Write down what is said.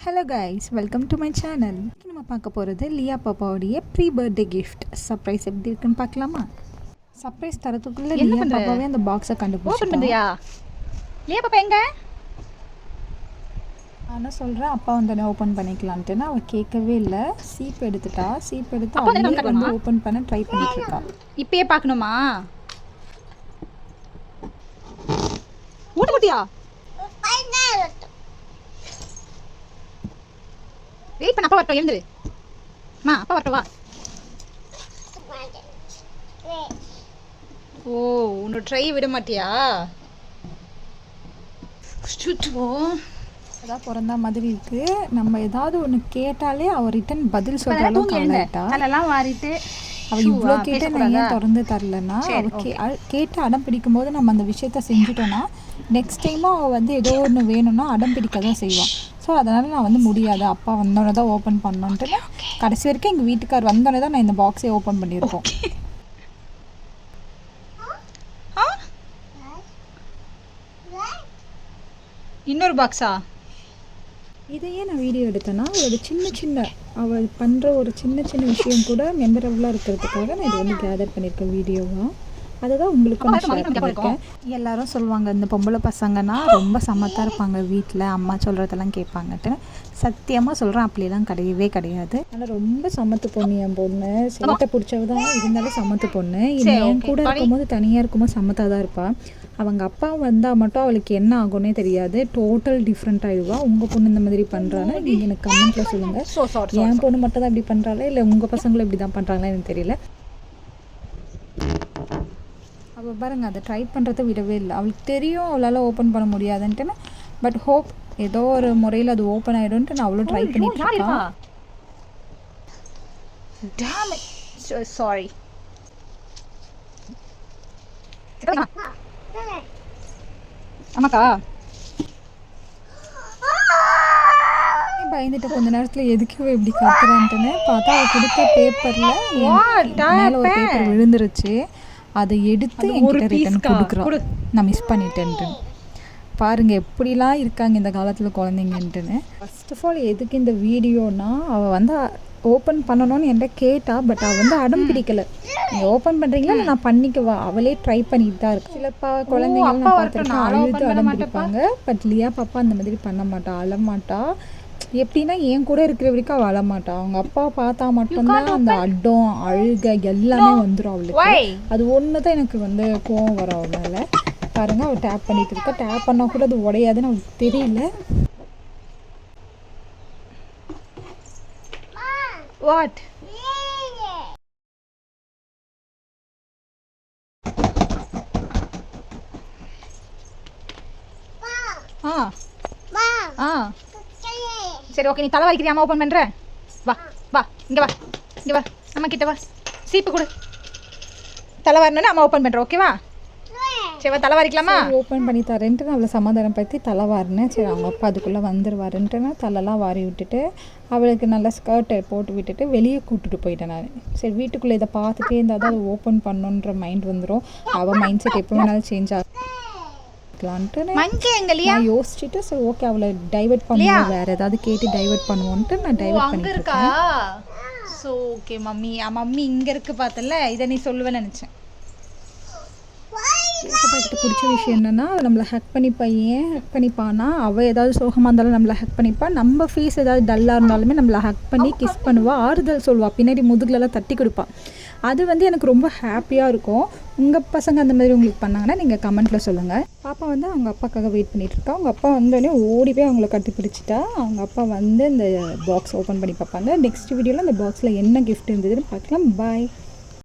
Hello guys, welcome to my channel. நம்ம பார்க்க போகிறது லியா பாப்பாவுடைய ப்ரீ பர்த்டே கிஃப்ட் சர்ப்ரைஸ் எப்படி இருக்குன்னு பார்க்கலாமா? சர்ப்ரைஸ் தரத்துக்குள்ளே லியா பாப்பாவே அந்த பாக்ஸை கண்டுபிடிச்சியா? லியா பாப்பா எங்க? ஆனால் சொல்கிறேன் அப்பா வந்து ஓப்பன் பண்ணிக்கலான்ட்டுன்னு அவள் கேட்கவே இல்லை. சீப் எடுத்துட்டா. சீப் எடுத்து அவளே வந்து ஓப்பன் பண்ண ட்ரை பண்ணிட்டு இருக்கா. இப்பயே பார்க்கணுமா? ஊட்டக்குட்டியா? வெயிட் பண்ண, அப்பா வரட்டும். எழுந்துரு மா, அப்பா வரட்டும். வா. ஓ, உன்னோட ட்ரை விட மாட்டியா? அதான் பிறந்த மாதிரி இருக்கு. நம்ம ஏதாவது ஒன்று கேட்டாலே அவள் ரிட்டன் பதில் சொல்கிறாலும் அதெல்லாம் வாரிட்டு அவள் இவ்வளோ கேட்டு நான் ஏன் திறந்து தரலன்னா, அவள் கேட்டு அடம் பிடிக்கும் போது நம்ம அந்த விஷயத்த செஞ்சுட்டோன்னா நெக்ஸ்ட் டைமும் அவள் வந்து ஏதோ ஒன்று வேணும்னா அடம் பிடிக்க தான் செய்வான். ஸோ அதனால் நான் வந்து முடியாது, அப்பா வந்தோடனே தான் ஓப்பன் பண்ணோன்ட்டு கடைசி வரைக்கும் எங்கள் வீட்டுக்கார் வந்தோடனே தான் நான் இந்த பாக்ஸே ஓப்பன் பண்ணியிருக்கோம். இன்னொரு பாக்ஸா? இதையே நான் வீடியோ எடுத்தேன்னா அவளோட சின்ன அவள் பண்ணுற ஒரு சின்ன விஷயம் கூட மெமரபுளாக இருக்கிறதுக்காக நான் இதை வந்து கேதர் பண்ணியிருக்கேன் வீடியோவாக. அதுதான் உங்களுக்கு நான் ஷேர் பண்ணியிருக்கேன். எல்லாரும் சொல்லுவாங்க இந்த பொம்பளை பசங்கன்னா ரொம்ப சமத்தாக இருப்பாங்க, வீட்டில் அம்மா சொல்கிறதெல்லாம் கேட்பாங்கட்டு. சத்தியமாக சொல்கிறேன், அப்படிலாம் கிடையவே கிடையாது. ஆனால் ரொம்ப சமத்து பொண்ணு என் பொண்ணு. சேட்டை பிடிச்சவ தான், இருந்தாலும் சமத்து பொண்ணு. என் கூட இருக்கும்போது தனியாக இருக்கும்போது சமத்தாக தான் இருப்பாள். அவங்க அப்பா வந்தால் மட்டும் அவளுக்கு என்ன ஆகும்னே தெரியாது, டோட்டல் டிஃப்ரெண்ட் ஆகிடுவா. உங்கள் பொண்ணு இந்த மாதிரி பண்ணுறான்னா நீங்கள் எனக்கு கமெண்ட்டில் சொல்லுங்கள். என் பொண்ணு மட்டும் தான் இப்படி பண்ணுறாளா இல்லை உங்கள் பசங்களும் இப்படி தான் பண்ணுறாங்களா எனக்கு தெரியல. அவள் பாருங்கள், அதை ட்ரை பண்ணுறதை விடவே இல்லை. அவளுக்கு தெரியும் அவளால் ஓப்பன் பண்ண முடியாதுன்ட்டுன்னு. பட் ஹோப் ஏதோ ஒரு முறையில் அது ஓப்பன் ஆகிடும்ன்ட்டு நான் அவ்வளோ ட்ரை பண்ணிட்டு இருக்கேன். சாரி. ஆமாக்கா பயந்துட்டு கொஞ்ச நேரத்தில் எதுக்கு இப்படி கத்துறான்ட்டுன்னு பார்த்தா அவள் கொடுத்த பேப்பரில் மேலே ஒரு பேப்பர் விழுந்துருச்சு. அதை எடுத்து என்கிட்ட ரிட்டன் கொடுக்குறான். நான் மிஸ் பண்ணிட்டேன்ட்டு. பாருங்கள் எப்படிலாம் இருக்காங்க இந்த காலத்தில் குழந்தைங்கன்ட்டுன்னு. ஃபர்ஸ்ட் ஆஃப் ஆல் எதுக்கு இந்த வீடியோனா, அவள் வந்து ஓப்பன் பண்ணணும்னு என்கிட்ட கேட்டா. பட் அவள் வந்து அடம் பிடிக்கலை. நீங்கள் ஓப்பன் பண்ணுறீங்களா இல்லை நான் பண்ணிக்கவா, அவளே ட்ரை பண்ணிட்டு தான் இருக்கு. சில குழந்தைகள் நான் பார்த்துருக்கேன் அழுது அடம் பிடிப்பாங்க. பட் லியா பாப்பா அந்த மாதிரி பண்ண மாட்டா, அழமாட்டா. எப்படின்னா என் கூட இருக்கிற வரைக்கும் அவள் அழமாட்டா. அவங்க அப்பா பார்த்தா மட்டும்தான் அந்த அடம் அழுக எல்லாமே வந்துடும் அவளுக்கு. அது ஒன்று தான் எனக்கு வந்து கோவம் வரும் அவள் மேலே. பாருங்கள் அவள் டேப் பண்ணிட்டு இருக்கா. டேப் பண்ணால் கூட அது உடையாதுன்னு அவளுக்கு தெரியல. வாட்? சரி ஓகே, நீ தலை வலிக்கிறியா? அம்மா ஓப்பன் பண்ணுறேன். வா வா, இங்கே வா, இங்கே வா, அம்மா கிட்ட வா. சீப்பு கொடு. தலை வரணுன்னு அம்மா ஓப்பன் பண்ணுறேன், ஓகேவா? சரி வா, தலை வரைக்கலாமா? ஓப்பன் பண்ணி தரேன்ட்டு நான் அவளை சமாதானப்படுத்தி தலை வாரினேன். சரி அவங்க அப்பா அதுக்குள்ளே வந்துடுவாருன்ட்டு நான் தலைலாம் வாரி விட்டுட்டு அவளுக்கு நல்லா ஸ்கர்ட்டை போட்டு விட்டுட்டு வெளியே கூப்பிட்டுட்டு போயிட்டேன் நான். சரி வீட்டுக்குள்ளே இதை பார்த்துட்டே இருந்தால் தான் அதை ஓப்பன் பண்ணணுன்ற மைண்ட் வந்துடும். அவள் மைண்ட் செட் எப்போ வேணாலும் சேஞ்ச் ஆகும். நான் யோசிச்சுட்டு சரி ஓகே அவளை டைவர்ட் பண்ணுவோம், வேற ஏதாவது கேட்டு டைவர்ட் பண்ணுவோன்ட்டு நான் டைவர்ட் பண்ணிட்டு இருக்கேன். ஸோ ஓகே மம்மி, மம்மி இங்கே இருக்கு பார்த்தல, இதை நீ சொல்லுவேன்னு நினச்சேன். பார்த்துட்டு பிடிச்ச விஷயம் என்னென்னா, நம்மளை ஹக் பண்ணிப்பா. ஏன் ஹக் பண்ணிப்பான்னா, அவள் ஏதாவது சோகமாக இருந்தாலும் நம்மளை ஹக் பண்ணிப்பா. நம்ம ஃபேஸ் ஏதாவது டல்லாக இருந்தாலுமே நம்மளை ஹக் பண்ணி கிஸ் பண்ணுவாள், ஆறுதல் சொல்லுவாள், பின்னாடி முதுகுலலாம் தட்டி கொடுப்பாள். அது வந்து எனக்கு ரொம்ப ஹாப்பியாக இருக்கும். உங்கள் பசங்க அந்த மாதிரி உங்களுக்கு பண்ணாங்கன்னா நீங்கள் கமெண்ட்டில் சொல்லுங்கள். பாப்பா வந்து அவங்க அப்பாக்காக வெயிட் பண்ணிகிட்டு இருக்கா. அவங்க அப்பா வந்தோடனே ஓடி போய் அவங்கள கட்டி பிடிச்சிட்டா. அவங்க அப்பா வந்து இந்த பாக்ஸ் ஓப்பன் பண்ணி பார்ப்பாங்க. நெக்ஸ்ட் வீடியோவில் அந்த பாக்ஸில் என்ன கிஃப்ட் இருந்ததுன்னு பார்க்கலாம். பாய்.